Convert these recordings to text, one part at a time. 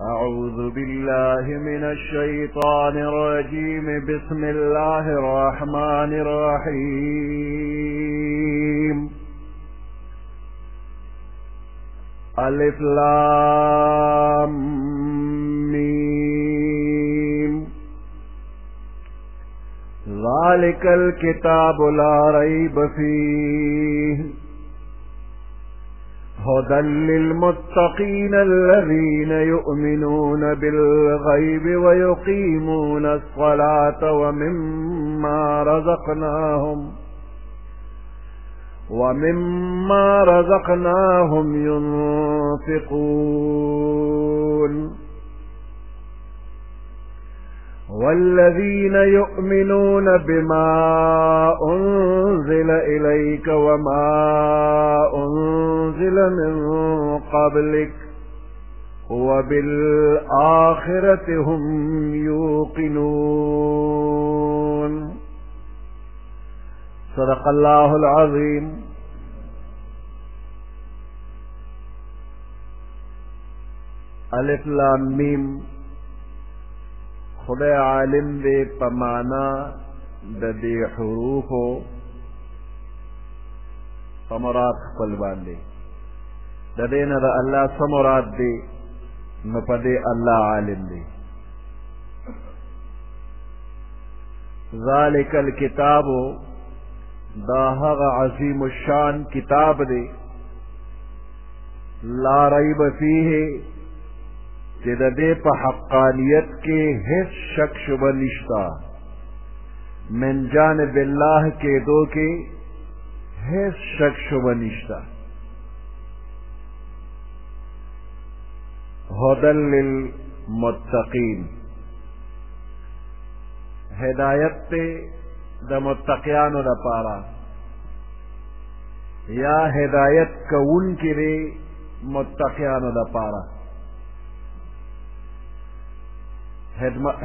أعوذ بالله من الشيطان الرجيم. بسم الله الرحمن الرحيم. ألف لام ميم. ذلك الكتاب لا ريب فيه هدى للمتقين الذين يؤمنون بالغيب ويقيمون الصلاة ومما رزقناهم ينفقون. والذين يؤمنون بما أنزل إليك وما أنزل من قبلك وبالآخرة هم يوقنون. صدق الله العظيم. الف لام میم. خدای عالم دے پمانا د دې حروفو پمراد خپل باندې د دې نه د الله څه مراد دی نو په دې الله عالم دی. ذالک الکتاب دا هغه عظیم الشان کتاب دی لا ریب فیه چې د دې په حقانیت کې هیڅ شک شبه نشتا. من جانب الله کې دو کې هیڅ شک شبه نشتا. هدى للمتقین هدایت ته د متقیانو لپاره یا هدایت کوونکي دی متقیانو لپاره.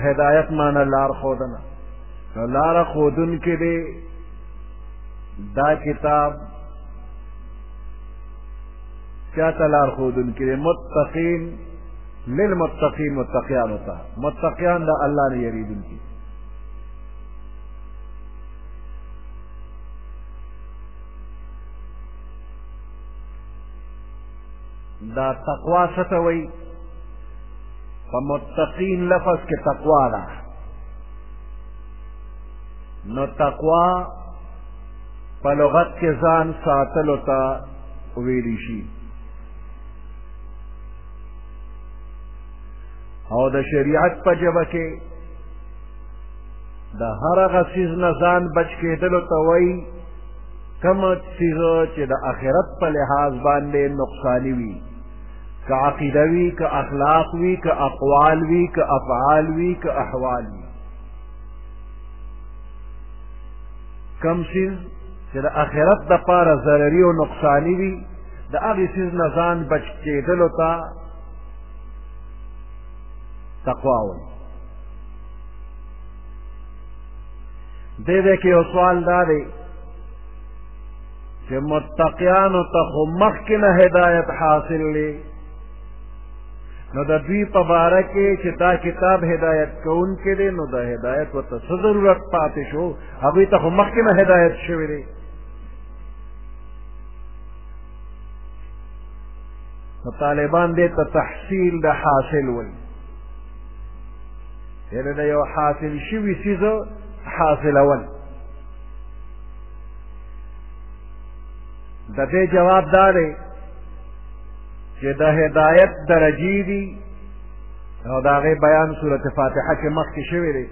هدایت مانا لار خودنا نو لار خودن کے دے دا کتاب کیا تا لار خودن کے دے متقین للمتقین متقیان ہوتا متقیان دا اللہ نے یریدن کی. دا تقوی ستوئی فمتقین لفظ کے تقوی دا نو تقوی پا لغت کے ځان ساتلو تا ویلی شي او د شریعت په ژبه کې د هر هغه څیز نه ځان بچ کېدلو ته وایي کوم څیز چې د آخرت په لحاظ باندې نقصاني وي، که عقیده وی، که اخلاق وی، که اقوال وی، که افعال وی، که احوال وی. کم چیز چې د آخرت دپاره ضرري او نقصاني وي د هغې څیز نه ځان بچ کېدلو ته تقوا وایي. دې کې یو سوال دا دی چې متقیانو ته خو مخکې نه هدایت حاصل دی، نو د دوی په باره کې چې دا کتاب هدایت کوونکی دی نو د هدایت ورته څه ضرورت پاتې شو؟ هغوی ته خو مخکې نه هدایت شوی دی. نو طالبان دې ته تحصیل د حاصل وایي، یعنې د یو حاصل شوي څیز حاصلول. د دې جواب دا دی چې د هدایت درجې دي او د هغې بیان صورت فاتحه کې مخکې شوی دی.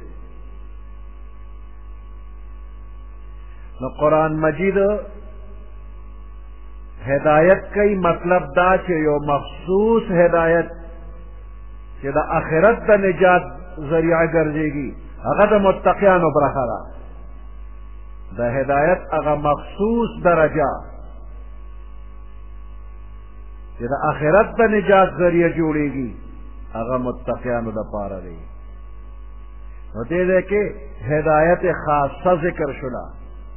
نو قرآن مجید هدایت کوي، مطلب دا چې یو مخصوص هدایت چې د آخرت د نجات ذریعه ګرځېږي هغه د متقیانو برخه ده. د هدایت هغه مخصوص درجه چې د آخرت د نجات ذریعه جوړېږي هغه متقیانو دپاره دی. نو دې ځای کې هدایت خاصه ذکر شوله،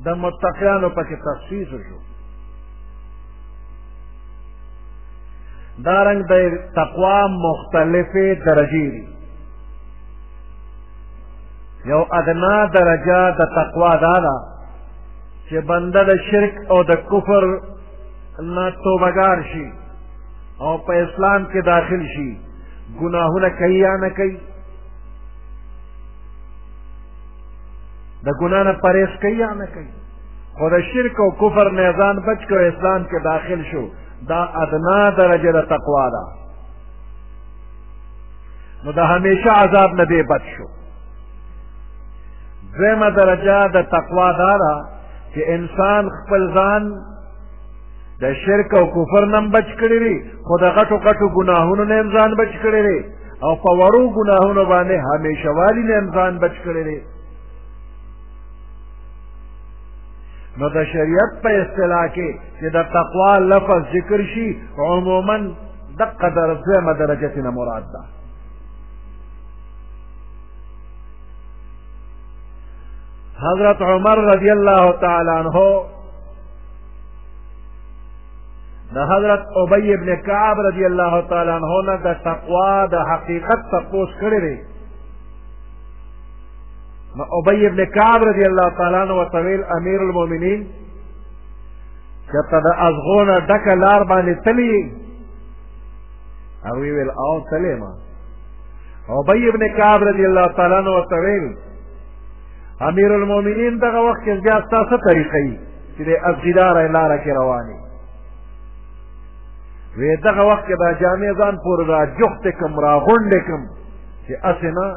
د متقیانو پکې تخصیص شو. دارنګ د تقوا مختلفې درجې دي. یو ادنا درجه د تقوا دا ده چې بنده د شرک او د کفر نه توبهګار شي او په اسلام کې داخل شي، ګناهونه کوي یا نه کوي، د ګناه نه پرهیز کوي یا نه کوي، خو د شرک او کفر نه ځان بچ کړو، اسلام کې داخل شو. دا ادنا درجه د تقوا ده، نو د همیشه عذاب نه دی بچ شو. دویمه درجه د تقوا دا ده چې انسان خپل ځان د شرک او کفر نه بچ کړی دی، خو د غټو غټو ګناهونو نه هم ځان بچ کړی دی، او په وړو ګناهونو باندې همیشه والي نه هم ځان بچ کړی دی. نو د شریعت په اصطلاح کې چې د تقوا لفظ ذکر شي، عموما دقه دویمه درجه نه مراد ده. حضرت عمر رضی اللہ تعالی عنہ د حضرت ابی ابن کعب رضی اللہ تعالی عنہ نه د تقوا د حقیقت تپوس کړی دی. نو ابی ابن کعب رضی اللہ تعالی عنہ ورته ویل امیر المؤمنین چې ته د ازغونه ډکه لار باندې تللی، هغوی ویل او تللی ما. ابی ابن کعب رضی اللہ تعالی عنہ ورته ویل امیر المؤمنین دغه وخت کې بیا ستا څه طریقه وي چې د ازغیداره لاره کې روانې وی؟ دغه وخت کې دا جامې ځان پورې را جوختې کړم، را غونډې کړم چې هسې نه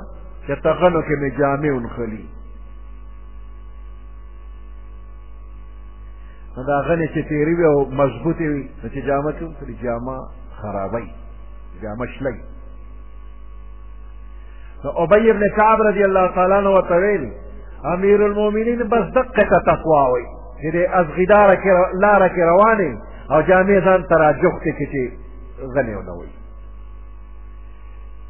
چې تغنو کې مې جامې ونښلي. نو دا غنې چې تېرې وي او مضبوطې وي نو چې جامه کې ونښلي جامه خرابوي، جامه شلوي. نو ابی ابن کعب رضی اللہ تعالی عنہ ورته ویل امیر المؤمنین بس دقه ته تقوا وایي چې د ازغیداره لاره کې روانې او جامې ځان ته را جوختې کړي چې غنې ونه وایي.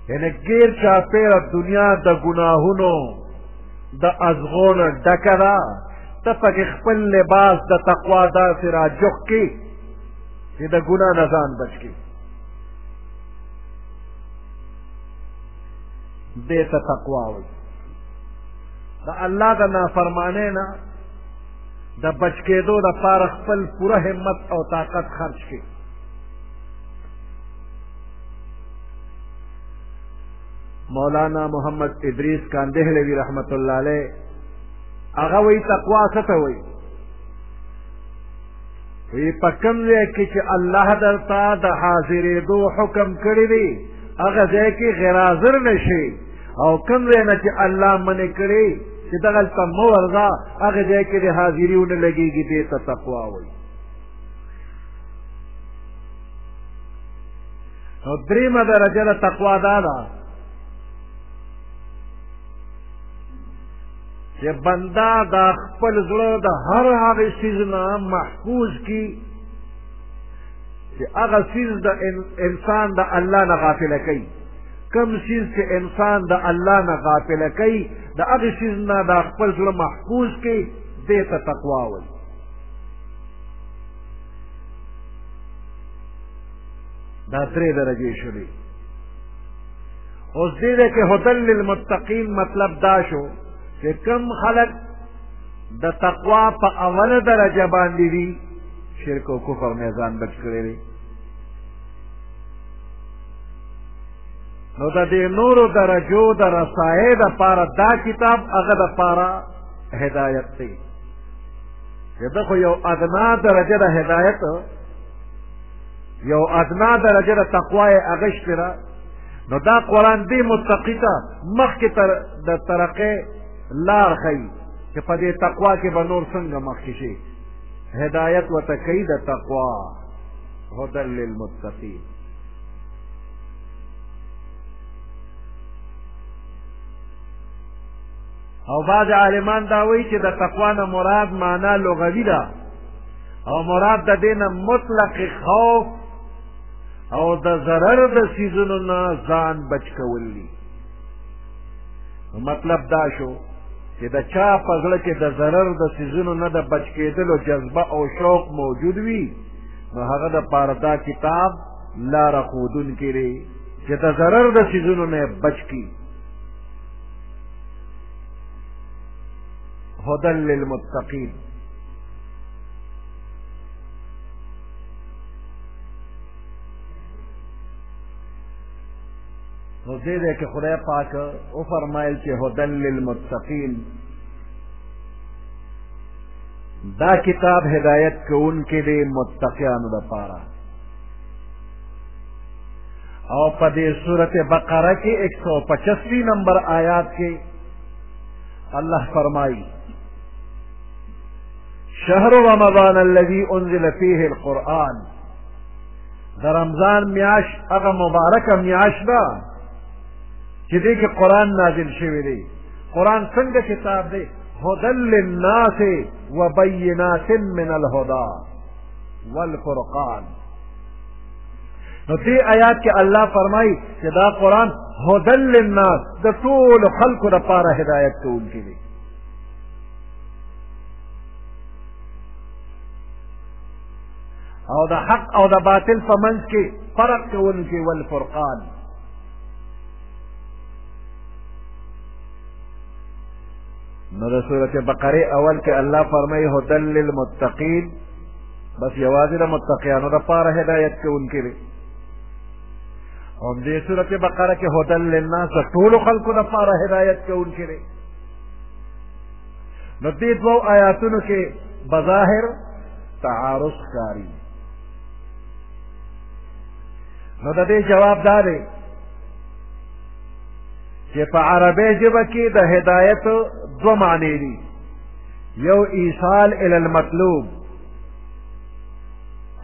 یعنې ګیر چاپېره دنیا د ګناهونو د ازغونه ډکه ده، ته پکې خپل لباس د تقوا داسې را جوخت کړي چې د ګناه نه ځان بچ کړي. دې ته تقوا وایي. د الله د نافرمانۍ نه د بچ کېدو دپاره خپل پوره همت او طاقت خرج کړي. مولانا محمد ادریس کاندهلوی رحمت الله علیه هغه وایي تقوا څه ته وایي؟ وایي په کوم ځای کې چې الله درته د حاضرېدو حکم کړی دی هغه ځای کې غیر حاضر نه شي، او کوم ځای نه چې الله منع کړی چې دغلته مه ورځه هغه ځای کې د حاضري ونه لګېږي، دې ته تقوا وایي. نو درېیمه درجه د تقوا دا ده چې بنده د خپل زړه د هر هغه څیز نه محفوظ کړي چې هغه څیز د انسان د الله نه غافله کوي. کوم څیز چې انسان د الله نه غافله کوي د هغې څیز نه د خپل زړه محفوظ کړي، دې ته تقوا وایي. دا درې درجې شولې. اوس دې کې هدل للمتقین مطلب دا شو چې کم خلق د تقوا په اوله درجه باندې دي شرک او کفر نه ځان بچ کړی دی، نو د دې نورو درجو د رسایۍ دپاره دا کتاب هغه دپاره هدایت دی. چې ده خو یو ادنا درجه د هدایت، یو ادنا درجه د تقوا یې اغشتې ده، نو دا قرآن دې متقي ته مخکې د ترقۍ لار ښیي چې په دې تقوا کې به نور څنګه مخکې شي. هدایت ورته کوي د تقوا، هدى للمتقین. او بعض عالمان دا وایي چې د تقوا نه مراد معنا لغوي ده، او مراد د دې نه مطلق خوف او د ضرر د څیزونو نه ځان بچ کول دي. مطلب دا شو چې د چا په زړه کې د ضرر د څیزونو نه د بچ کېدلو جذبه او شوق موجود وي، نو هغه دپاره دا کتاب لاره ښودونکی دی چې د ضرر د څیزونو نه بچ کي. هدى للمتقین. نو دې دی کې خدای پاک وفرمایل چې هدى للمتقین، دا کتاب هدایت کوونکی دی متقیانو دپاره. او په دې سورت بقره کې 185 نمبر آیات کې الله فرمایي شهر رمضان الذي انزل فيه القرآن، د رمضان میاش هغه مبارکه میاش ده چې دې کې قرآن نازل شوی دی. قرآن څنګه کتاب دی؟ هدى للناس وبينات من الهدى والفرقان. نو دې آیات کې الله فرمایي چې دا قرآن هدى للناس د ټولو خلکو لپاره هدایت کوونکی دی. او د حق او د باطل په منځ کې فرق کوونکی والفرقان. نو د سورت بقره اول کې الله فرمایي هدى للمتقین، بس یوازې د متقیانو لپاره هدایت کوونکی دی. او دې سورت بقره کې هدى للناس د ټولو خلکو لپاره هدایت کوونکی دی. نو دې دوو آیاتونو کې بظاهر تعارض ښکاري. نو د دې جواب دا دی چې په عربی ژبه کې د هدایت دو معنی دي، یو ایصال الی المطلوب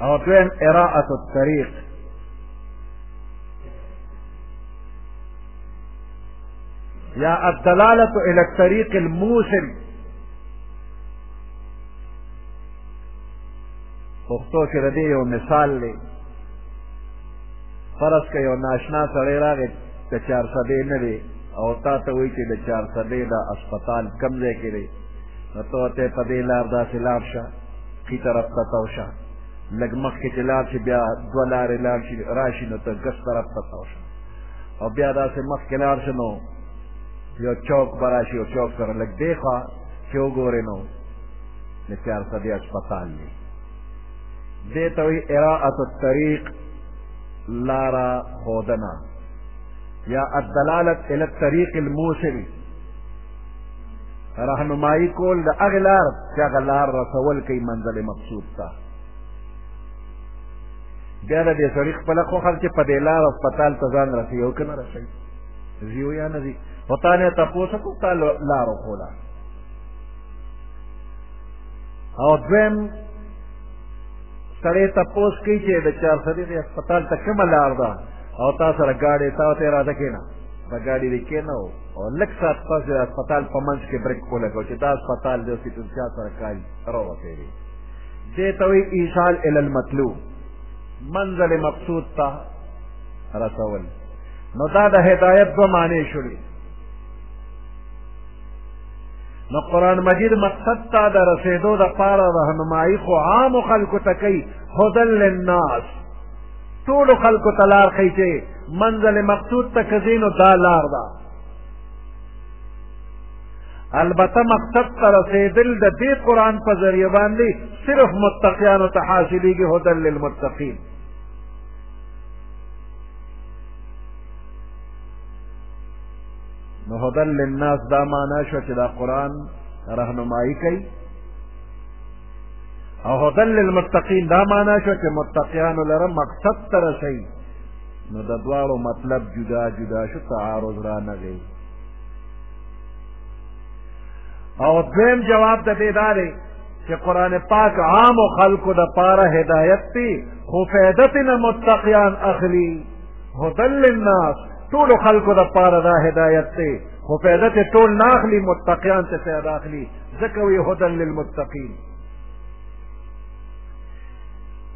او دویم اراءة الطریق. یا الدلالة الی الطریق الموصل. پښتو کې د دې یو مثال دی. فرض که یو ناشنا سړی راغی د چارسدې نه دی او تا ته وایي چې د چارسدې د اسپتال کم ځای کې دی، نو ته ورته په دې لار داسې لاړ شه، ښي طرف ته تو شه، لږ مخکې چې لاړ شي بیا دوه لارې لاړ شي راشي نو ته ګس طرف ته تو شه، او بیا داسې مخکې لاړ شه نو یو چوک به راشي، یو چوک سره لږ دې خوا چې وګورې نو د چارسدې اسپتال دی. دې ته وایي اراءة الطریق، لارا خودنا، یا الدلالت الى الطریق الموصل، رهنمایی کول د هغې لار چې هغه لار رسول کوي منزل مقصود ته. بیا د دې سړي خپله خوښه چې په دې لار اسپتال ته ځان رسوي او که نه رسوي، ځي او یا نه ځي. خو تا نه تپوس وکړو تا لار وښوده. او دویم سړی تپوس کوي چې د چارسدې د اسپتال ته کومه لار ده، او تا سره ګاډی تا ورته راځه کېنه، په ګاډي دې کېنه او لږ ساعت پس د اسپتال په منځ کې بریک ولګوه چې دا اسپتال دی اوسې چا سره کاري راوتېږي. دې ته وایي ایصال الی المطلوب، منزل مقصود ته رسول. نو دا د هدایت دوه معنی شولې. نو قرآن مجید مقصد ته د رسېدو دپاره رهنمایي خو عامو خلکو ته کوي، هدى للناس، ټولو خلکو ته لار ښیي چې منزل مقصود ته که ځې نو دا لار ده. البته مقصد ته رسېدل د دې قرآن په ذریعه باندې صرف متقیانو ته حاصلېږي، هدى للمتقین. نو هدى للناس دا معنا شو چې دا قرآن رهنمایي کوي، او هدى للمتقین دا معنا شو چې متقیانو لره مقصد ته رسوي. نو د دواړو مطلب جدا جدا شو، تعارض را نغی. او دویم جواب د دې دا دی چې قرآن پاک عامو خلکو دپاره هدایت دی، خو فایده ترې نه متقیان اخلي. هدى للناس ټولو خلکو دپاره دا هدایت دی، خو فایده ترې ټول نه اخلي، متقیان ترې فایده اخلي، ځکه وایي هدى للمتقین.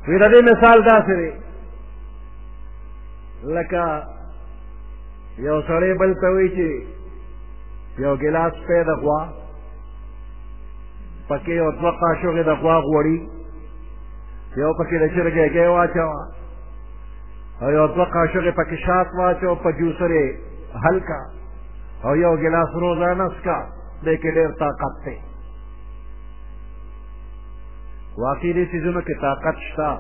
وی د دې مثال داسې دی لکه یو سړی بل ته وایي چې یو ګیلاس پی د غوا، پکې یو دوه قاشوغې د غوا غوړي، یو پکې د چرګې ګی واچوه، او یو دوه قاشقې پکې شات واچو په جوسر یې حل کا او یو ګلاس روزانه څکه دې کې ډېر طاقت دی واقعي دې څیزونو کې طاقت شته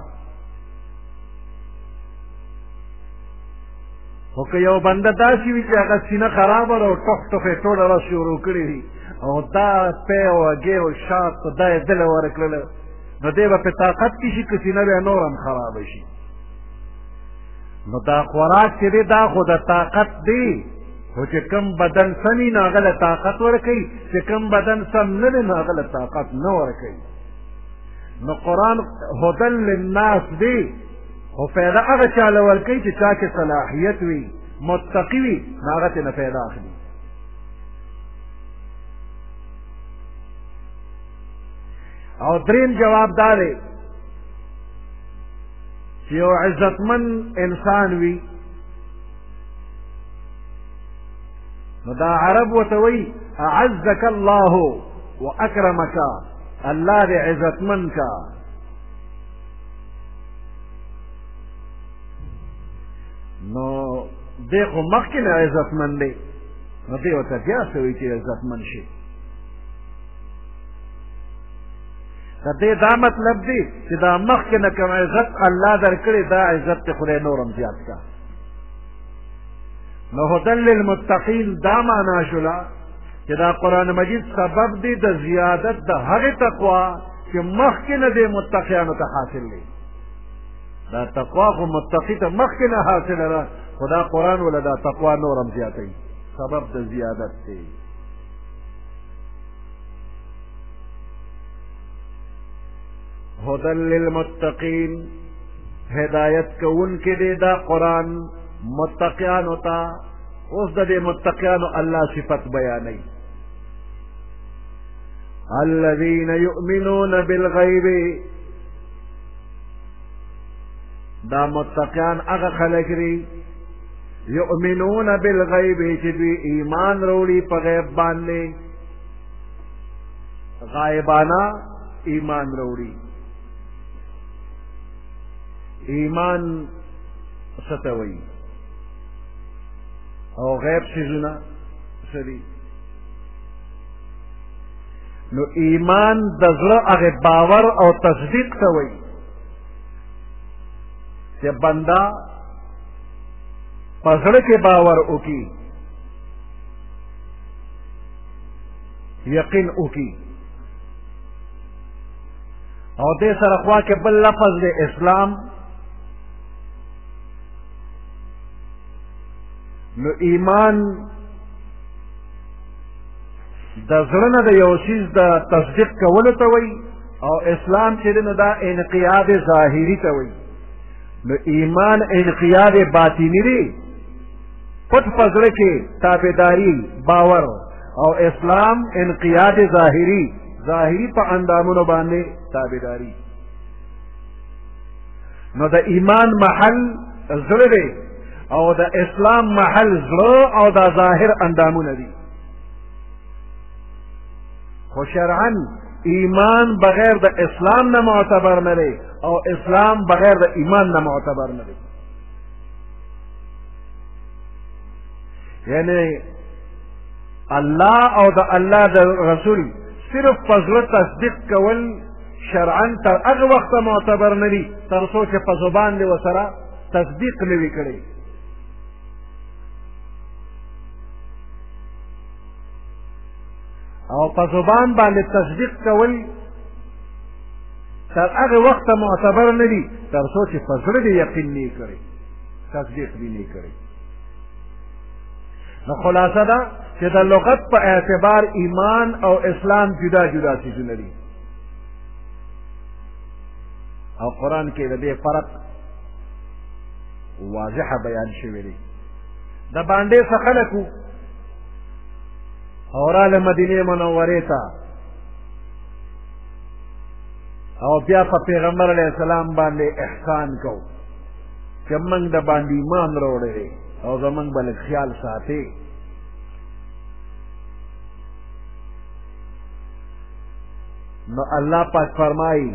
خو که یو بنده داسې وي چې هغه سینه خرابه ده او ټوخ ټوخ یې ټوله ورځ شروع کړي وي او دا سپی او هګۍ او شات دا یې دله ورکړله نو دی به په طاقت کې شي که سینه بیا نور هم خرابه شي نو دا خوراک چې دی دا خو د طاقت دی خو چې کم بدن سمي نو هغه له طاقت ورکوي چې کم بدن سم نه دی نو هغه له طاقت نه ورکوي نو قرآن هدن للناس دی خو فایده هغه چاله ورکوي چې چا کې صلاحیت وي متقي وي نو هغه ترې فایده اخلي او دریم جواب دا دی چې یو عزتمن انسان وي نو دا عرب ورته وایي اعزک الله واکرمک الله دې عزتمن کا نو دی خو مخکې نه عزتمن دی نو دی ورته بیا څه وایي چې عزتمن شي د دې دا مطلب دی چې دا مخکې نه کوم عزت الله درکړي دا عزت ته خدای نور هم زیات کا نو هدن للمتقین دا معنا شوله چې دا قرآن مجید سبب دی د زیادت د هغې تقوا چې مخکې نه دی متقیانو ته حاصل دی دا تقوا خو متقي ته مخکې نه حاصله ده خو دا قرآن وله دا تقوا نور هم زیاتوي سبب د زیادت دی هدن للمتقین هدایت کوونکی دی دا قرآن متقیانو ته اوس د دې متقیانو الله صفت بیانوي الذین یؤمنون بالغیب دا متقیان هغه خلک دي یؤمنون بالغیب چې دوی ایمان راوړي په غیب باندې غایبانه ایمان راوړي ایمان څه ته وایي او غیب څیزونه څه دي نو ایمان د زړه هغې باور او تصدیق ته وایي چې بنده په زړه کې باور وکړي یقین وکړي او دې سره خوا کې بل لفظ دی اسلام نو ایمان د زړه نه د یو څیز د تصدیق کولو ته وایي او اسلام چې دی نو دا انقیاد ظاهري ته وایي نو ایمان انقیاد باطني دی پټ په زړه کې تابعداري باور او اسلام انقیاد ظاهري په اندامونو باندې تابعداري نو د ایمان محل زړه دی او د اسلام محل زړه او د ظاهر اندامونه دي خو شرعا ایمان بغیر د اسلام نه معتبر نه دی او اسلام بغیر د ایمان نه معتبر نه دی یعنی الله او د الله د رسول صرف په زړه تصدیق کول شرعا تر هغه وخته معتبر نه دي تر څو چې په زبان دې ورسره تصدیق نه وي کړی او په زبان باندې تصدیق کول تر هغه وخته معتبر نه دي تر څو چې په زړه دې یقین نه کړی تصدیق دې نه کړی نو خلاصه ده چې د لغت په اعتبار ایمان او اسلام جدا جدا څیزونه دي او قرآن کې د دې فرق واضحه بیان شوی دی د باندې څه خلک وو او راله مدینې منورې ته او بیا په پیغمبر علیه السلام باندې احسان کو چې موږ د باندې ایمان راوړی دی او زمونږ به لږ خیال ساتي نو الله پاک فرمایي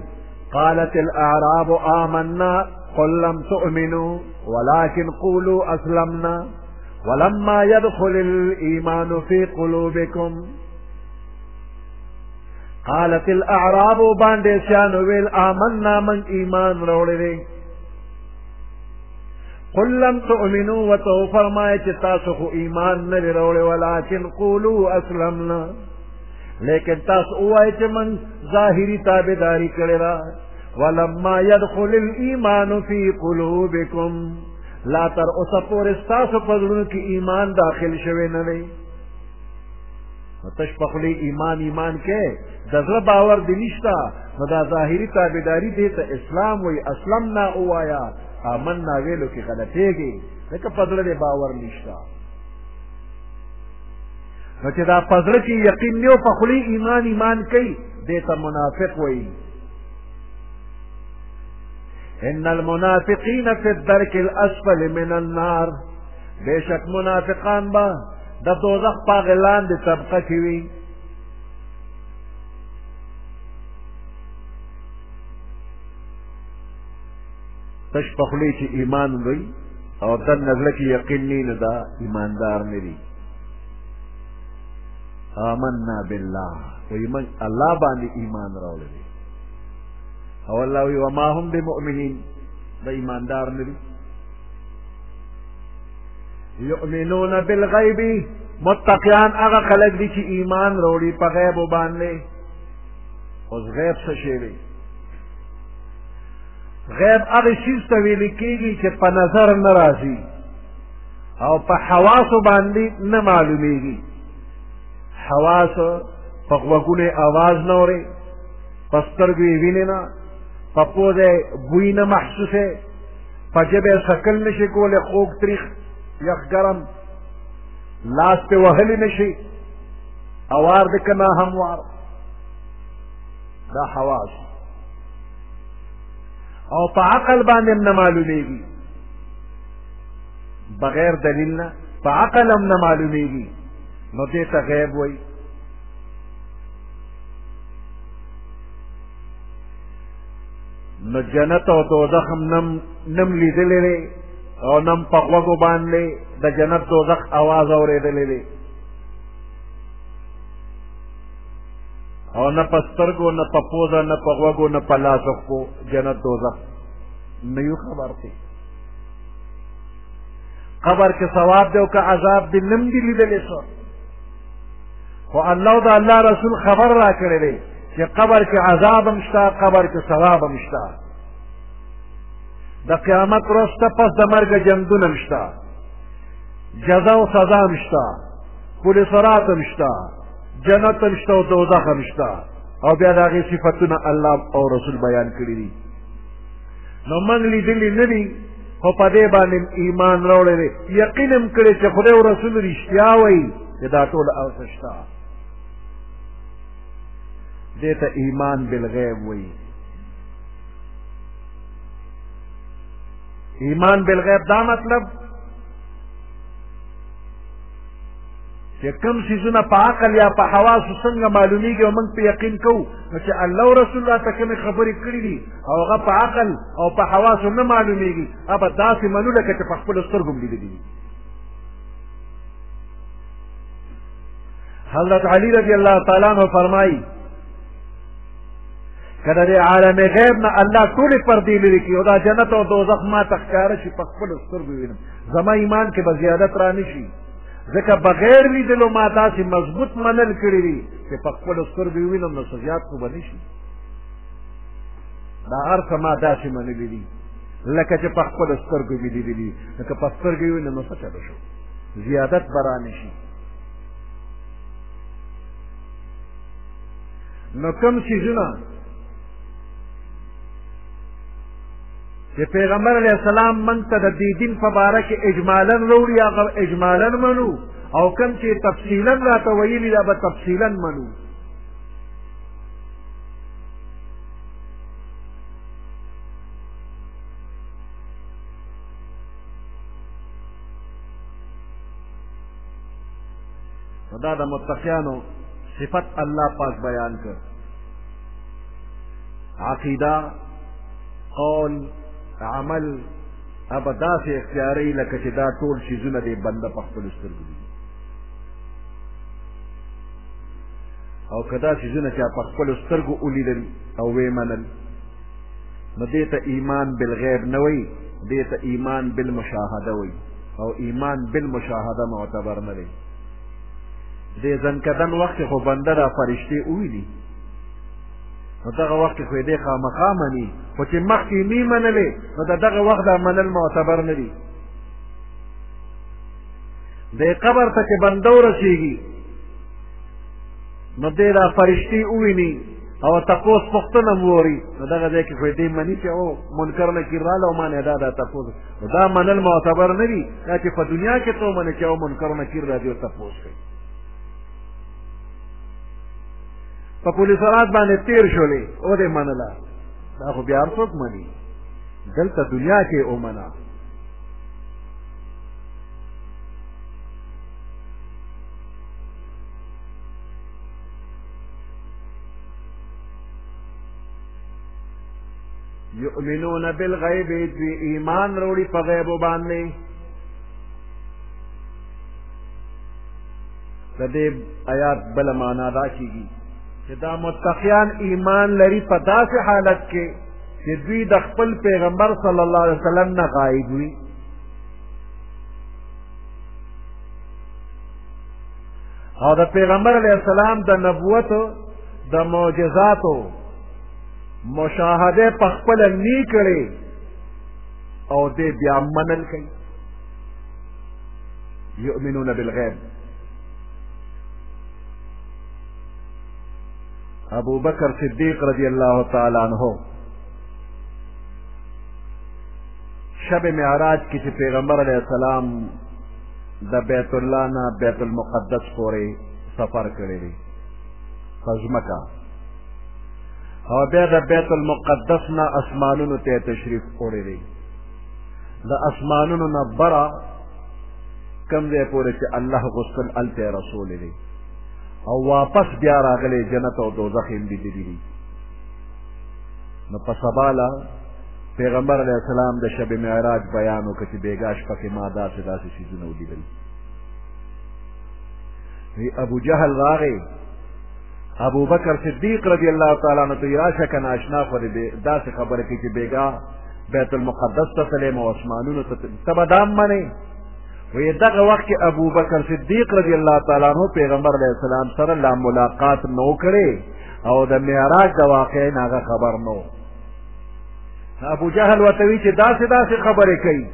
قالت الاعراب آمنا قل لم تؤمنوا ولكن قولوا اسلمنا ولما يدخل الايمان في قلوبكم قالت الاعراب باندې شانو ویل آمنا من ایمان راوړی. قل لم تؤمنوا وتو فرمائے چې تاسو خو ایمان نه راوړی ولکن قولوا اسلمنا لیکن تاسو وایي چې من ظاهری تابعداري کړی را. ولما يدخل الايمان في قلوبكم لا تر اوسه پورې ستاسو په زړونو کې ایمان داخل شوی نه دی. تش په خولې ایمان کې د زړه باور دې نشته نو دا ظاهري تابعداري دې ته اسلام وایي. اسلمنا ووایه آمنا ویلو کې غلطېږي ځکه په زړه دې باور نشته. نو چې دا په زړه کې یقین نه و په خولې ایمان کوي دې ته منافق وایي. ان المنافقین فی الدرک الاسفل من النار بشک منافقان با د دوزخ په هغې لاندې طبقه کې وي. تش په خولې چې ایمان وایي او دننه زړه کې یقین نه نو دا ایماندار نه دي. آمنا بالله وایي من الله باندې ایمان راوړی دی او الله وی وما هم بمؤمنین دا ایماندار ندی. یؤمنون بالغیب متقیان هغه خلک دي چې ایمان راوړي په غیب باندې. اوس غیب څه شی دی؟ غیب هغه شیز ته ویل کېږي چې په نظر نه راځي او په حواسو باندې نه معلومیږي. حواس په غوږونو آواز نه اوري، په سترګو یې وینې نه، په پوزه بوی نه محسوسه، په ژبه شکل نشي کولی خوږ تریخ یخ ګرم، لاس پې وهلی نشي، اوار د که ناهموار. دا حواس. او په عقل باندې هم نه معلومیږي بغیر دلیل نه، په عقل هم نه معلومیږي نو دې ته غیب وایي. نو جنت او دوزخ هم نم لیدلی دی او نم په غوږو باندې د جنت دوزخ آواز اورېدلی دی او نه په سترګو نه په پوزه نه په غوږو نه په لاس پښو جنت دوزخ نه یو خبر دی. قبر کې ثواب دی او که عذاب دی نم دی لیدلی څه، خو الله د الله رسول خبر را کړی دی چې قبر کې عذاب هم شته، قبر کې ثواب هم شته. د قیامت ورځ شته، پس د مرګه جنګونه هم شته، جزا او سزا هم شته، پل صراط هم شته، جنت هم شته او دوزخ هم شته. او بیا د هغې صفتونه الله او رسول بیان کړي دي. نو موږ لیدلي نه دي خو په دې باندې ایمان راوړی دی، یقین هم کړی چې خدای او رسول رښتیا وایي چې دا ټول هغه شته. دیتا ایمان بالغیب وی. ایمان بالغیب دا مطلب چې کوم څیزونه په عقل یا په حواسو څنګه معلومیږي او موږ په یقین کوو نو چې الله او رسول الله ته کومې خبرې کړي دي او هغه په عقل او په حواسو نه معلومیږي هغه داسې منو لکه چې په خپلو سترګو هم لیدلي دي. حضرت علی رضی الله تعالی عنہ فرمایي کله د عالم غیب نه الله ټولې پردې لرې کړي او دا جنت او دوزخ ما ته ښکاره شي په خپلو سترګو وینم، زما ایمان کې به زیادت را نه شي ځکه بغیر لیدلو ما داسې مضبوط منل کړي دي چې په خپلو سترګو وینم نو څه زیات خو به نه شي. دا هر څه ما داسې منلي دي لکه چې په خپلو سترګو مې لیدلي دي، لکه په سترګو وینم نو څه چله شو، زیادت به را نه شي. نو کوم څیزونه چې پیغمبر علیه السلام موږ ته د دې دین په باره کې اجمالا راوړي هغه اجمالا منو، او کوم چې تفصیلا راته ویلي دا به تفصیلا منو. نو دا د متقیانو صفت الله پاک بیان کړ. عقیده، قول، عمل ابه داسې اختیاري لکه چې دا ټول څیزونه د بنده په خپلو سترګو دي او که دا څیزونه چا په خپلو سترګو ولیدل او ویې منل نو دې ته ایمان بالغیب نه وایي دې ته ایمان بالمشاهده وایي او ایمان بالمشاهده معتبر نه دی دې ځنکدن وخت خو بنده دا فرشتې وویني نو دغه وخت خو یې دې خامخا مني خو چې مخکې نی منلې نو د دغه وخت دا منل معتبر نه دي دې قبر ته چې بنده ورسېږي نو دې دا فرشتې وویني او تپوس پوښتنه م ووري نو دغه ځای کې خو یې دې مني چې او منکر نکیر راله او ما نه دا تپوس نو دا منل معتبر نه دي دا چې په دنیا کې تو منې چې او منکر نکیر راځي او تپوس کوي په پولیس رات باندې تیر شولې او دې منله دا خو بیا هر څوک مني دلته دنیا کې ومنه یؤمنون بالغیب دوی ایمان روړي په غیبو باندې د دې آیات بله معنا دا کېږي چې دا متقیان ایمان لري په داسې حالت کې چې دوی د خپل پیغمبر صلی الله علیه وسلم نه غایب وي او د پیغمبر علیه السلام د نبوت د معجزاتو مشاهده په خپله نی کړې او دې بیا منل کوي یؤمنون بالغیب ابو بکر صدیق رضی اللہ تعالی عنہ شب معراج کی چې پیغمبر علیہ السلام د بیت الله نه بیت المقدس پورې سفر کړی دی فزمکا او بیا د بیت المقدس نه اسمانونو ته تشریف وړی دی د اسمانونو نه بره کوم ځای پورې چې الله غوښتل هلته رسول دی او واپس بیا راغلی جنت او دوزخ یې لیدلي دي نو په سباله پیغمبر علیه السلام د شب معراج بیان وکړه چې بېګا شپه کې ما داسې داسې څیزونه ولیدل وی ابو جهل راغی ابو بکر صدیق رضی الله تعالی عنہ ته راشه که ناشنا خو داسې خبره کوي چې بېګا بیت المقدس ته تلیم او اسمانونو ته ته به دا منې وی دغه وخت کې ابو بکر صدیق رضی الله تعالی عنہ پیغمبر علیه السلام سره لا ملاقات نو کړی او د معراج د واقعې نه هغه خبر نو ابو جهل ورته وی چې داسې داسې خبرې کوي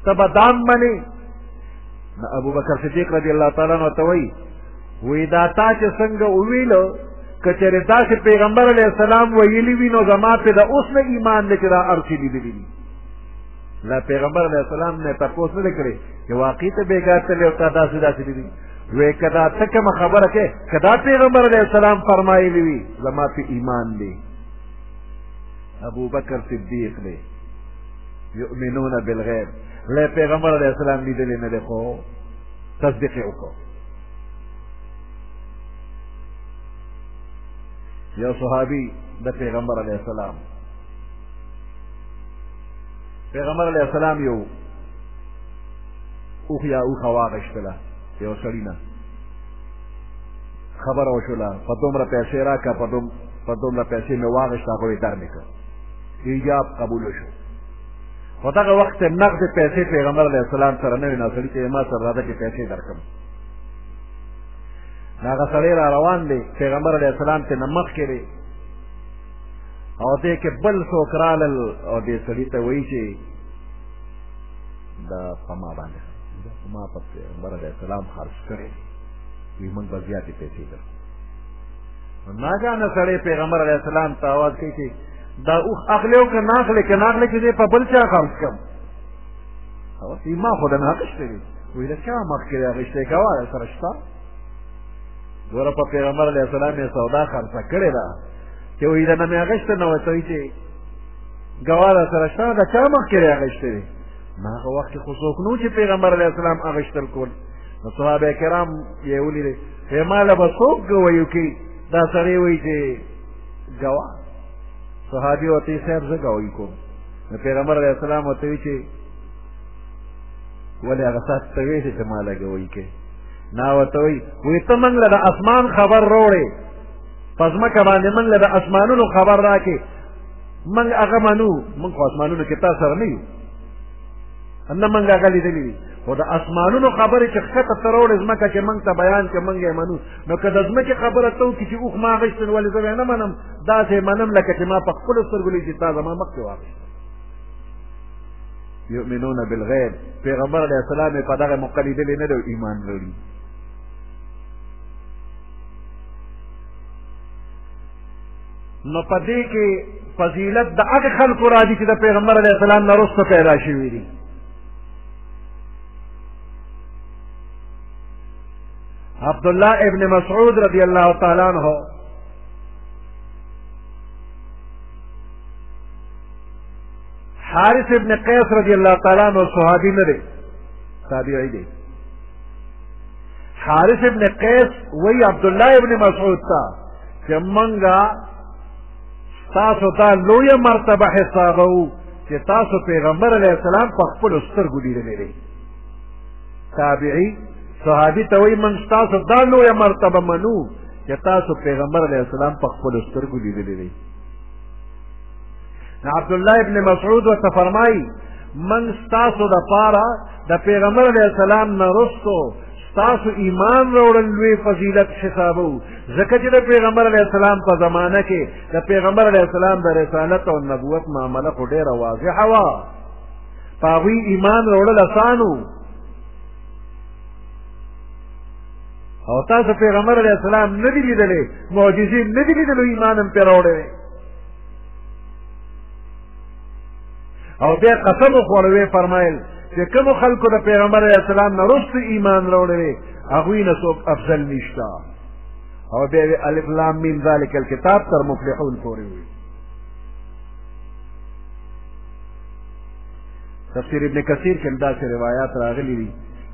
ته به دا منې ابو بکر صدیق رضی الله تعالی عنہ ورته وی وی دا تا چې څنګه وویلو که چېرې داسې پیغمبر علیه السلام ویلي وي نو زما پې د اوس نه ایمان دی چې دا هر څه لیدلي دي لا پیغمبر علیه السلام نه تپوس نه دی کړی چې واقعي ته بېګا تللی او تا داسې داسې لیدلي وی که دا ته کومه خبره کوې که دا پیغمبر علیه السلام فرمایلی وي زما پې ایمان دی ابو بکر صدیق دی یؤمنون بالغیب له پیغمبر علیه السلام لیدلی نه دی خو تصدیق یې وکړو یو صحابي د پیغمبر علیه السلام پیغمبر علیه السلام یو اوښ یا اوښه واغېشتله یو سړي نه خبره وشوله په دومره پیسې راکړه په دومره پیسې مې واغېشته هغه یې در مې کړ ایجاب قبوله شو خو دغه وخت نقد پیسې پیغمبر علیه السلام سره نه وي نو سړي ته ما سره راځه چې پیسې درکړم هغه سړی را روان دی پیغمبر علیه السلام ته نه مخکې دی او دې کې بل څوک رالل او دې سړي ته وایي چې دا په ما باندې ما په پیغمبر علیه السلام خرڅ کړی وي موږ به زیاتې پیسې درکړو ناګانه سړی پیغمبر علیه السلام ته آواز کوي چې دا اوښ اخلې او که نه اخلې که نه اخلې چې دې په بل چا خرڅ کړم ما خو د نه اخیستی دی وایي د چا مخکې دی اخیستی کوه سره شته ګوره په پیغمبر علیه السلام یې سودا خرڅه کړې ده چې وایي د نه مې اخیسته نه ورته وایي چې ګواه در سره شته د چا مخکې دی اخیستی دی نو هغه وخت کې خو څوک نه و چې پیغمبر علیه السلام اخیستل کول نو صحابه کرام یې ولیدې وایي ما له به څوک ګویو کوي دا سړی وایي چې ګواه صحابي ورته صاحب زه ګواهي کوم نو پیغمبر علیه السلام ورته وایي چې ولې هغه ساعت ته وایې چې ما لګوئ کې نا ورته وایي ته موږ له د اسمان خبر راوړې په ځمکه باندې موږ له د اسمانونو خبر راکې موږ هغه منو موږ خو اسمانونو کې تا سره نه یو نه موږ هغه لیدلي دي خو د اسمانونو خبرې چې ښکته ته راوړې ځمکه کې موږ ته بیان کړه موږ یې منو نو که د ځمکې خبره ته وکړي چې اوښ ما اخېستل ولې زه نه منم داسې منم لکه چې ما په خپلو سترګو لیدي چې تا زما مخکې واخېست یؤمنون بالغیب پیغمبر علیه السلام یې په دغه موقع لیدلی نه دی ایمان لري نو په دې کې فضیلت د هغه خلکو راځي چې د پیغمبر علیه السلام نه وروسته پیدا شوي دي عبدالله ابن مسعود رضی الله تعالی عنہ حارث ابن قیس رضی اللہ تعالیٰ عنہ صحابی نہ دے تابعی دے حارث ابن قیس وہی عبداللہ ابن مسعود تا کہ منگا تاسو تا لوی مرتبہ حسابو کہ تاسو پیغمبر علیہ السلام پا خپل سترګو لیدلی دی تابعی صحابی تا وہی من تاسو دا لوی مرتبہ منو کہ تاسو پیغمبر علیہ السلام پا خپل سترګو لیدلی دی عبداللہ ابن مسعود ورته فرمایي من ستاسو د پاره د پیغمبر علیه السلام نه رستو ستاسو ایمان راوړل لوی فضیلت حسابو ځکه چې د پیغمبر علیه السلام په زمانه کې د پیغمبر علیه السلام د رسالت او نبوت معامله خو ډېره واضحه وه په هغوی ایمان راوړل اسانو او تاسو پیغمبر علیه السلام نه دي لیدلی معجزې نه دي لیدلو ایمان هم پرې راوړی او بیا قسم وخوړه ویې فرمایل چې کومو خلکو د پیغمبر علیه السلام نه وروسته ایمان راوړی هغوی نه څوک افضل نشته او بیا یې الف لام میم ذلک الکتاب تر مفلحون پورې وي تفسیر ابن کثیر کې هم داسې روایات راغلي دي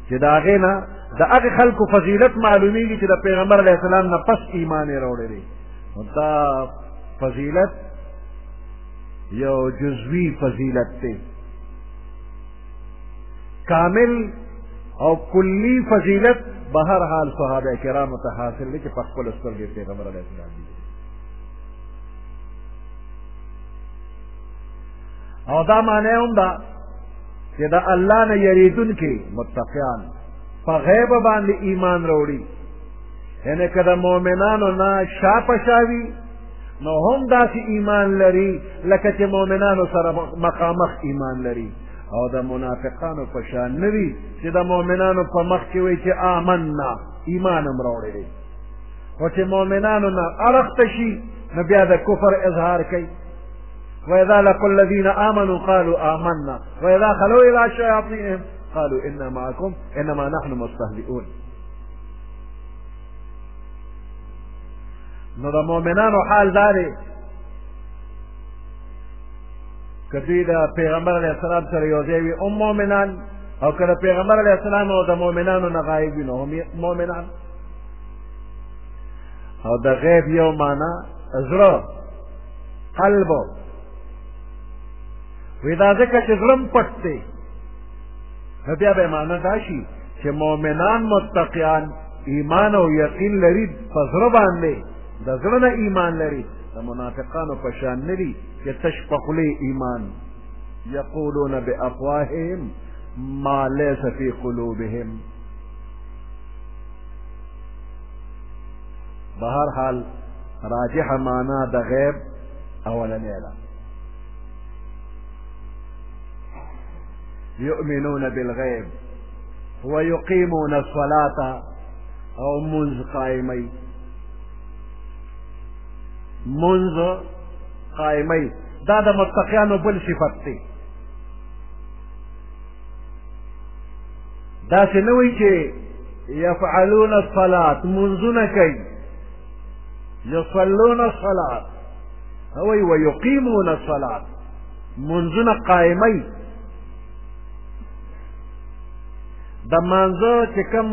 چې د هغې نه د هغې خلکو فضیلت معلومیږي چې د پیغمبر علیه السلام نه پس ایمان یې راوړی دی نو دا فضیلت یو جزوی فضیلت تے کامل او کلی فضیلت بہر حال صحابہ کرام ته حاصل دی چې په خپلو سترګو پیغمبر علیه السلام دی او دا معنی هم ده چې د الله نه یریدونکي متقیان په غیب باندې ایمان راوړي یعنی که د مؤمنانو نه شا په شا وي نو هم داسې ایمان لري لکه چې مؤمنانو سره مخامخ ایمان لري او د منافقانو په شان نه وي چې د مؤمنانو په مخ کې وایي چې آمنا ایمان هم راوړی دی خو چې مؤمنانو نه اړخته شي نو بیا د کفر اظهار کوي وإذا لقوا الذين آمنوا قالوا آمنا وإذا خلوا إلى شياطينهم قالوا إنا معكم إنما نحن مستهزئون نو د مؤمنانو حال دا دی که دوی د پیغمبر علیه السلام سره یو ځای وي هم مؤمنان او که د پیغمبر علیه السلام او د مؤمنانو نه غایب وي نو هم مؤمنان او د غیب یو معنا زړه قلب وی دا ځکه چې زړه م پټ دی نو بیا به معنا دا شي چې مؤمنان متقیان ایمان او یقین لري په زړه باندې د زړه نه ایمان لري د منافقانو په شان نه دي چې تش په خولې ایمان یقولون بافواههم ما لیس فی قلوبهم بهر حال راجح معنا د غیب اولنی ده یؤمنون بالغیب ویقیمون الصلاة او منځ قائمی منځ قائمی دا د متقیانو بل صفت دی داسې نه وایي چې یفعلون الصلاة منځونه کوي یصلون الصلاة وایي ویقیمون الصلاة منځونه قائمی د مانځه چې کوم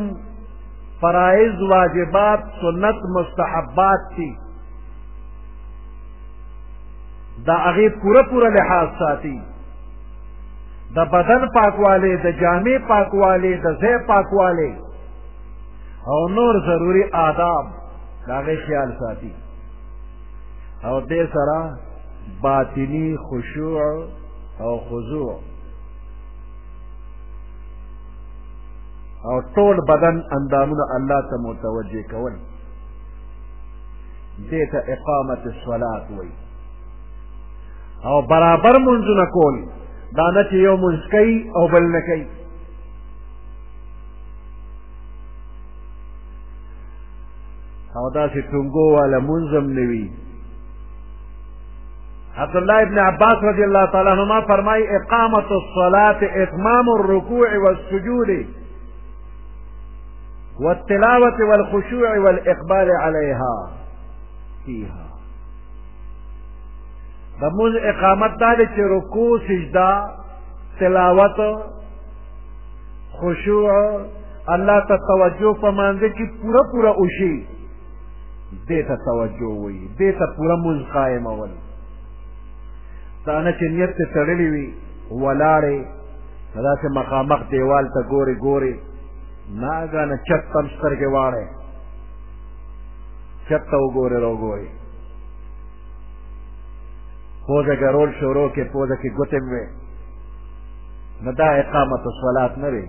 فرائض واجبات سنت مستحبات دي دا هغې پوره پوره لحاظ ساتي د بدن پاکوالی، د جامې پاکوالی، د ځای پاکوالی او نور ضروري آداب د هغې خیال ساتي او دې سره باطني خشوع او خضوع او ټول بدن اندامونه الله ته متوجه کول، دې ته اقامت الصلاة وایي. او برابر منځونه کول، دا نه چې یو منځ کوي او بل نه کوي. او داسې ټونګو والا منځ هم نه وي. عبدالله ابن عباس رضی اللہ تعالی عنہما فرمائی اقامت الصلاة اتمام الرکوع والسجود والتلاوة والخشوع والإقبال عليها فيها. د مونځ اقامت دا دی چې رکوع، سجده، تلاوت، خشوع، الله ته توجه په مانځه کې پوره پوره وشي، دې ته توجه وایي، دې ته پوره مونځ قایمول. دا نه چې نیت ته تړلې وي ولاړې داسې مخامخ دیوال ته ګورې ګورې ناګانه چت ته سترګې واړې چت ته وګورې راوګورې پوزه ګرول شروع کې پوزه کې ګوتې وې نو دا اقامت الصلاة نه وي.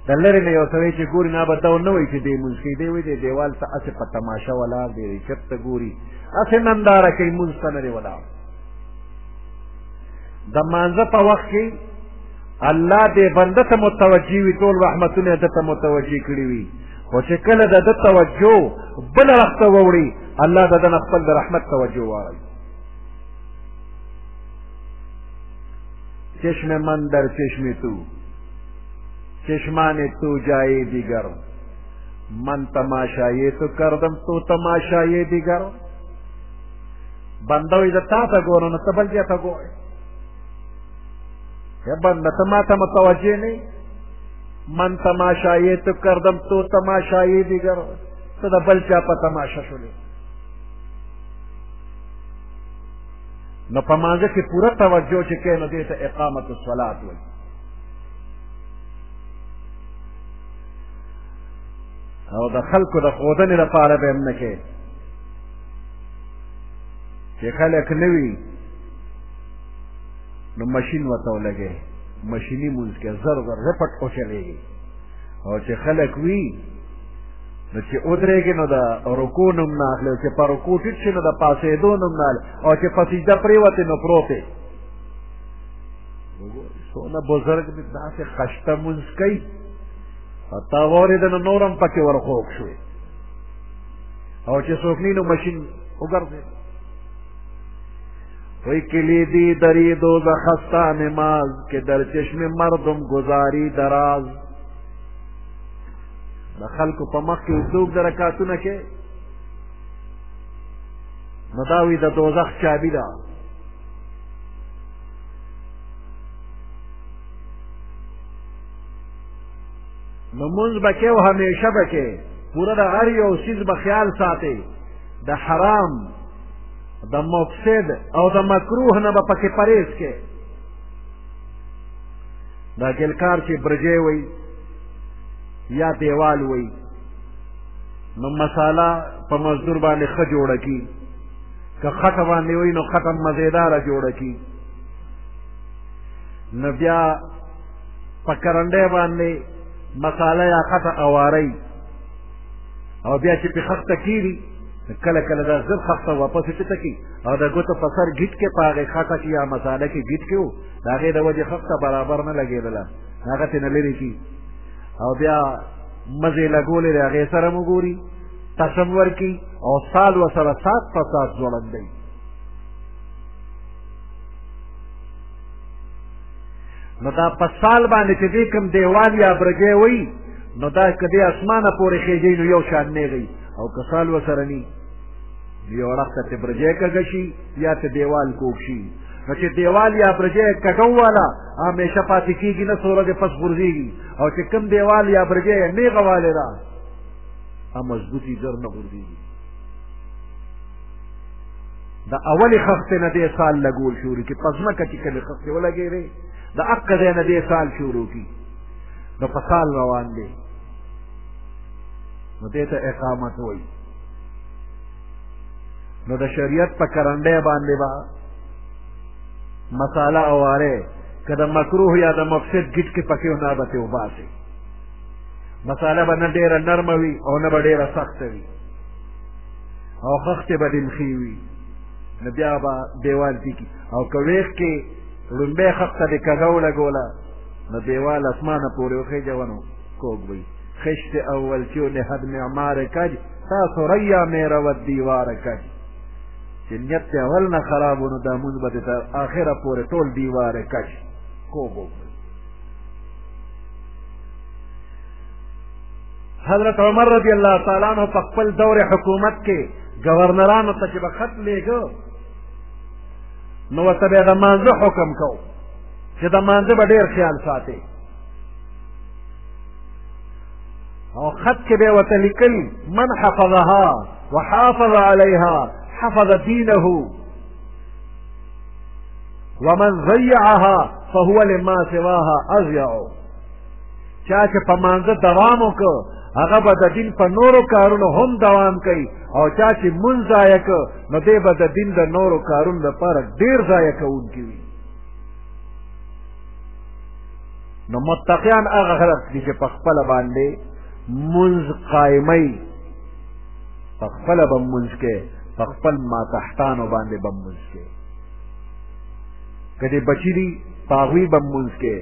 د لرې نه یو سړی چې ګوري نه به دا نه وایي چې دې مونځ کوي، دی وایي دی دیوال ته هسې په تماشه ولاړ دی، چت ته ګوري هسې ننداره کوي، مونځ ته نه دی ولاړ. د مانځه په وخت کې الله دې بنده ته متوجه وي، ټول رحمتونه یې ده ته متوجه کړي وي، خو چې کله د ده توجه بله رخ ته ووړي الله د ده نه خپل د رحمت توجه واړوي. چشم من در چشم تو، چشمان تو جائے دیگر، من تماشایې تو کردم تو تماشایې دیگر. بنده وي زه تا ته ګورم نو ته بل ځای ته ګورې، یا بنده ته ما ته متوجه نه، من تماشایې تو کردم تو تماشایې دیگر، ته د بل چا په تماشه شولې. نو په مانځه کې پوره توجه چې کوې نو دې ته اقامت الصلاة وایي. او د خلکو د ښودنې لپاره به هم نه کوې چې خلک نه وي نو مشین ورته ولګې، مشیني مونځ کې زر زر رپټ وچلېږي، او چې خلک وي نو چې ودرېږي نو د رکوع نوم نه اخلي، او چې په رکوع ټیټ شي نو د پاسېدو نوم نه اخلي، او چې په سجده پرېوتې نو پروت دی. څونه بزرګ دې داسې خشته مونځ کوي او تا واورېده نو نور هم پکې ورخوږ شوې، او چې څوک نه نو مشین وګرځېد. وی کلیدی دری دوزخ خستا نماز که در چشم مردم گزاری دراز. د خلکو په مخ کې اوږد د رکعتونه کې نو دا وی د دوزخ چابي ده. نو مونځ به کې او همیشه به کې پوره د هر یو څیز به خیال ساتئ، د حرام، د مفسد او د مکروه نه به پکې پرهیز کې. دا ګلکار چې برجې وی یا دیوال وی نو مساله په مزدور باندې ښه جوړه کي، که خټه باندې وی نو خټه مزیداره جوړه کي، نو بیا په کرنډۍ باندې مساله یا خټه اوارئ، او بیا چې پې خښته کېږي کله کله دا زر خښته واپس چته کي او د ګوتو په سر ګیټ کې په هغې خټه کې یا مساله کې ګیټ کې و د هغې د وجې خښته برابر نه لګېدله، هغه ترې نه لرې کي او بیا مزې لګولې د هغې سره مو ګوري، قسم ورکي او سال ورسره سات په سات ځوړندوي. نو دا په سال باندې چې دې کوم دیوال یا برجې وي نو دا که دې اسمانه پورې خېږي نو یو شان نیغی، او که سال ورسره ني یو وخت ته برجې کږه شي یا ته دیوال کوږ شي. نو چې دیوال یا برجې کږه والا همیشه پاتې کېږي، نه څو ورځې پس غورځېږي، او چې کوم دیوال یا برجې نیغه والې ده مضبوطي زر نه غورځېږي. د اولې خښتې نه دې سال لګول شوري چې په ځمکه چې کلې خښتې ولګېدې د اقا ځای نه دې سال شروع کی نو په سال روان دی نو دې ته اقامت وایي نو د شریعت په کرنډۍ باندې به مساله اواره که د مکروه یا د مفسد ګټ کې پکې نه به ترې وباسي مساله به نه ډېره نرمه وي او نه به ډېره سخته وي او خښتې به دمخي وي نو بیا به دیوال تیکي او که ویښ کې لومبۍ خښته دې کږه ولګوله نو دیوال اسمانه پورې وخېجوه نو کوږ وي خشت اول چیو نهد معمار کج تاسو ریا میرود دیوار کج چې نیت یې اول نه خراب و نو دا مونځ به دې تر آخره پورې ټول دیوار کج کوږ وي حضرت عمر رضی اللہ تعالیٰ عنہ په خپل دور حکومت کې گورنرانو ته چې به خط لیږه نو ورته به یې د مانځه حکم کو چې د مانځه به ډېر خیال ساتي او خط کې به یې ورته لیکل من حفظها وحافظ علیها حفظ دینه ومن ضیعها فهو لما سواها اضیع چا چې په مانځه دوام وکړ هغه به د دین په نورو کارونو هم دوام کوي او چا چې مونځ ضایع کړ نو دی به د دین د نورو کارونو لپاره ډېر ضایع کوونکي وي نو متقیان هغه خلک دي چې په خپله باندې مونځ قایموي په خپله به مونځ کوي په خپل ماتحتانو باندې به مونځ کوي که دې بچي دي په هغوی به مونځ کوي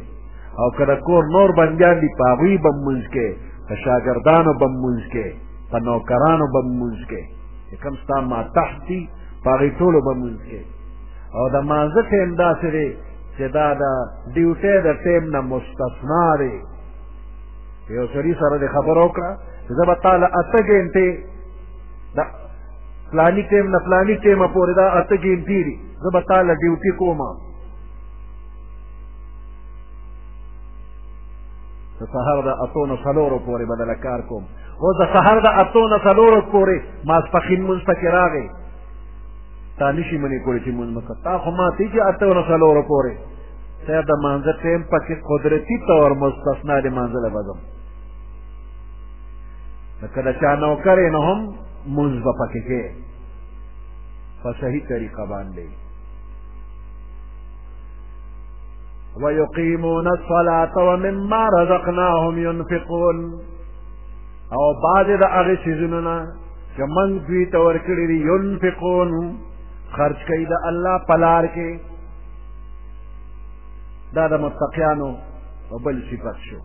او که د کور نور بندیان دي په هغوی به مونځ کوي په شاګردانو به مونځ کوي په نوکرانو به مونځ کوي چې کوم ستا ماتحت دي په هغوی ټولو به مونځ کوي او د مانځه ټیم داسې دی چې دا د ډیوټۍ د ټیم نه مستثنا دی یو سړي سره دې خبره وکړه چې زه به تا له 8 ګنټې د فلاني ټیم نه فلاني ټیمه پورې دا 8 ګنټې دي زه به تا له ډیوټي کومه د سهار د 8:04 پورې به دله کار کوم اوس د سهار د 8:04 پورې ماسپښین مونځ پکې راغی تا نشي منې کولی چې مونځ مکړه تا خو ماتې چې 8:04 پورې صاحب د مانځه ټیم پکې قدرتي طور مستثنا د مانځه له به ځم لکه د چا نوکر یې نو هم مونځ به پکې کې په صحیح طریقه باندې ويقيمون الصلاة ومما رزقناهم ينفقون او بعض د هغې څیزونو نه چې موږ دوی ته ورکړي دي ينفقون خرج کوي د الله په لار کې دا د متقیانو بل صفت شو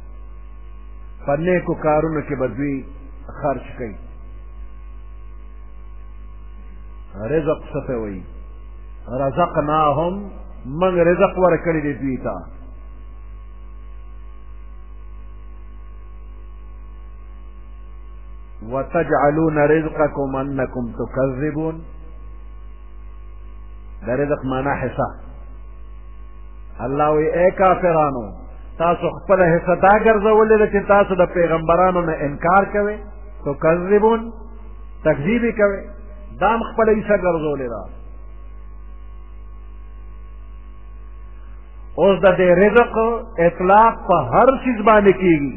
په نیکو کارونو کې به دوی خرج کوي رزق څه ته وایي رزقناهم من رزق ورکړی دی دوی ته وتجعلون رزقكم انکم تکذبون دا رزق معنا حصہ الله وی اے کافرانو تاسو خپل حصہ دا ګرځولې ده چې تاسو د پیغمبرانو نه انکار کوئ تکذبون تکذیب کوئ دام خپل حصہ ګرځولې ده اوس د دې رزق اطلاق په هر چیز باندې کیږي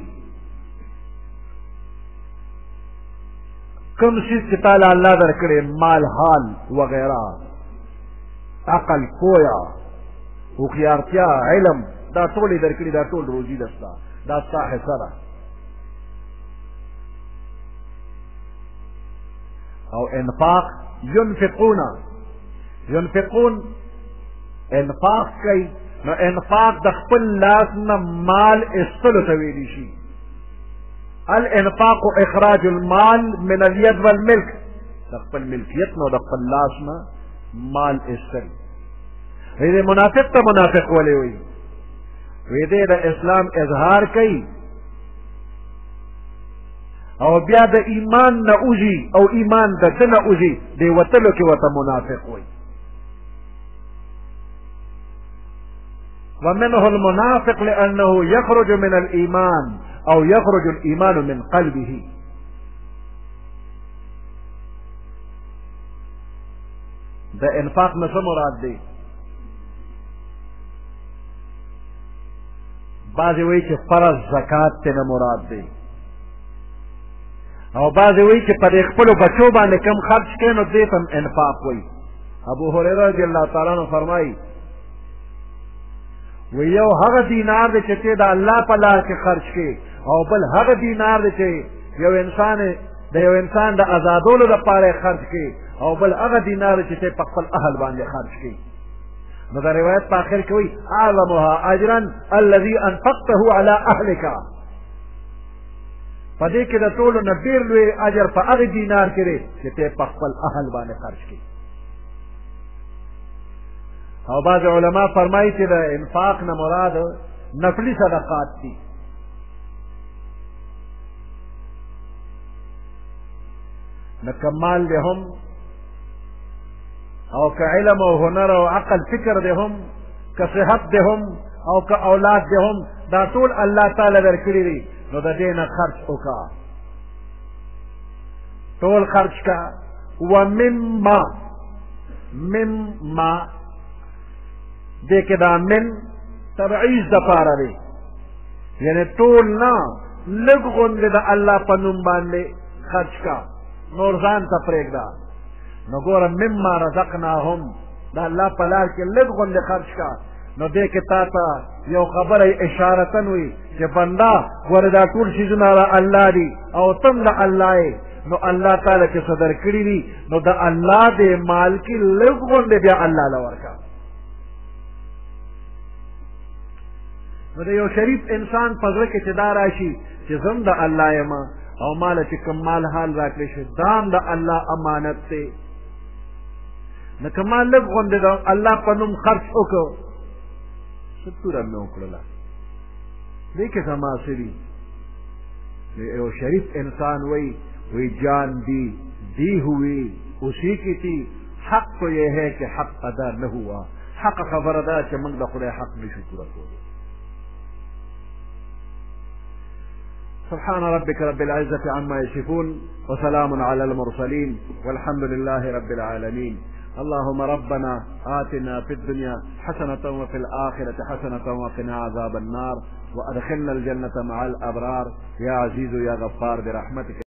کوم چیز چې تعالی الله درکړي مال حال وغیرہ عقل پویا هوښیارتیا علم دا ټول یې درکړي دا ټول روزي ده ستا دا ستا حصه ده او انفاق ينفقون انفاق کوي نو انفاق د خپل لاس نه مال ایستلو ته ویلی شي الانفاق اخراج المال من الید والملک د خپل ملکیت نو د خپل لاس نه مال ایستل دې منافق ته منافق ولې وي وی دې د اسلام اظهار کوي او بیا د ایمان نه اوځي او ایمان د ده نه اوځي دې وتلو کې ورته منافق وي ومنه المنافق لأنه يخرج من الإيمان أو يخرج الإيمان من قلبه ده انفاق نه څه مراد دی بعضې وایي چې فرض زکات ترې مراد دی او بعضې وایي چې په دې خپلو بچو باندې کم خرچ کوي نو دې ته هم انفاق وایي ابو هریره رضی الله تعالی عنه فرمایي و یو هغه دینار دی چې ته د الله په لار کې خرچ کړي او بل هغه دینار دی چې یو انسان د آزادولو لپاره یې خرچ کړي او بل هغه دینار دی چې ته په خپل اهل باندې خرچ کړي نو دا روایت په آخر کې وایي اعظمها اجرا الذي انفقته على اهلك په دې کې د ټولو نه ډېر لوی اجر په هغه دینار کې دی چې ته په خپل اهل باندې خرچ کړي او بعض علما فرمایي چې د انفاق نه مراد نفلي صدقات دي نه که مال دی هم او که علم او هنر او عقل فکر دی هم که صحت دی هم او که اولاد دی هم دا ټول الله تعالی درکړي دي نو د دې نه خرچ وکړه ټول خرچ کا ومما دې کې دا من تبعیض دپاره دی یعنی ټول نه لږ غوندې د الله په نوم باندې خرچ کا نور ځان ته پرېږده نو ګوره مما رزقناهم د الله په لار کې لږ غوندې خرچ کا نو دې کې تا ته یو خبره اشارتن وي چې بنده ګوره دا ټول څیزونه د الله دي او تم د الله یې نو الله تعالی چې څه درکړي دي نو د الله دې مال کې لږ غوندې بیا الله له ورکړه نو د یو شریف انسان په زړه کې چې دا راشي چې زه هم د الله یم او ماله چې کوم مال حال راکړی شي دا هم د الله امانت دی نو که ما لږ غوندې د الله په نوم خرچ وکړو څه توره مې وکړله دې کې زما څه دي یو شریف انسان وہی جان دی ہوئی اسی کی تھی حق تو یہ ہے کہ حق ادا نہ ہوا حق خبر ادا کہ منگ دا خدای حق نشو پورا کولو سبحان ربك رب العزة عما يصفون وسلام على المرسلين والحمد لله رب العالمين اللهم ربنا آتنا في الدنيا حسنة وفي الآخرة حسنة وقنا عذاب النار وأدخلنا الجنة مع الأبرار يا عزيز يا غفار برحمتك